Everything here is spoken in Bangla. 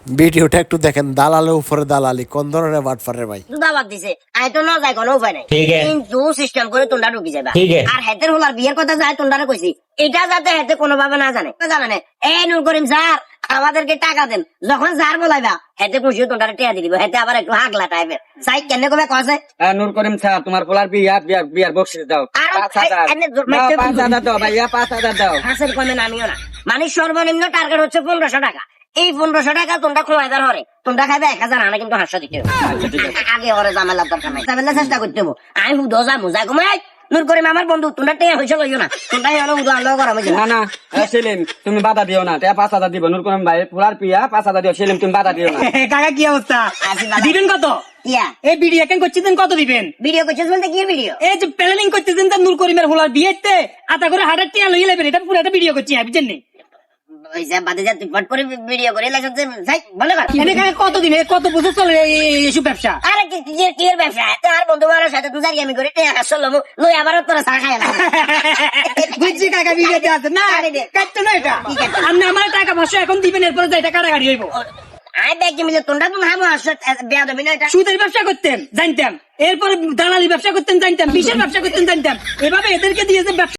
ভিডিওটা একটু দেখেন, দালালের উপরে দালালি, কোন ধরনের বাটফারে ভাই। দাবাত দিছে আই তো না যাই কোনো উপায় নাই, ঠিক আছে। কিন্তু সিস্টেম করে তোমরা ঢুকি যাবা। ঠিক আছে। আর হেতের হলার বিয়ের কথা যায় তোমরা কইছি, এটা যাতে হেতে কোনোভাবে না জানে না। এই নূর করিম স্যার আমাদেরকে টাকা দেন, যখন স্যার বলাইবা হেতে খুশি তোমরা টিয়া দিব, হেতে আবার একটু হাগলা টাইপের সাই কেন কবে কছে নূর করিম স্যার তোমার পোলার বিয়ার বকশিস দাও। আর 5,000 এনে জোর দাও, মারতে 5,000 দাও ভাইয়া, 5,000 দাও। হাসের কমে নামিও না, মানে সর্বনিম্ন টার্গেট হচ্ছে 1500 টাকা। এই 1500 টাকা তোমরা খোয়াইদার হরে তোমরা খাইবে 1000 আনা, কিন্তু 500 দিতে হবে। আগে ওরে জামেলা দরকার নাই, জামেলা চেষ্টা করতে হবে। আমি হুদো যা মোজা কমাই নূর করিম আমার বন্ধু, তোমরা টেয়া হইছে লইও না, তোমরা এনে হুদো আল্লাহ করা হইছে না না সেলিম তুমি বাধা দিও না, 5,000 দিব। নূর করিম ভাই পোলার পিয়া 5,000 দিও। সেলিম তুমি বাধা দিও না। কাকা কি অবস্থা? দিবেন কত? ইয়া এই ভিডিও কেন করছেন, কত দিবেন? ভিডিও করছিস বলতে কি ভিডিও? এই যে প্ল্যানিং করতেছেন তা নূর করিমের হোলার বিয়েতে আতা করে হাটার টিয়া লইয়ে লেবেন, এটা পুরো একটা ভিডিও করছি বুঝছেন নি? ওই যে বাদে যা তুই ফট করে ভিডিও করে লাগছ যে যাই বলে কর। এনে কাকা কত দিন কত বছর চলে এইসব ব্যবসা? আরে কি এর ব্যবসা? আর বন্ধু বাড়ার সাথে তুই জারি আমি করে টেয়া আসল লই আবার তোরা চা খায় না। বুঝছি কাকা ভিডিওতে আছে না, কাটতে না এটা। আপনি আমার টাকা 500 এখন দিবেন, এরপরে যাই টাকা গাড়ি হইব। আই ব্যাগ মিলে তোমরা তো হামো আসছ বেয়া দেবি না এটা। সুদের ব্যবসা করতেন জানতাম, এরপরে দালালি ব্যবসা করতেন জানতাম, বিষের ব্যবসা করতেন জানতাম, এভাবে এদেরকে দিয়ে যে ব্যবসা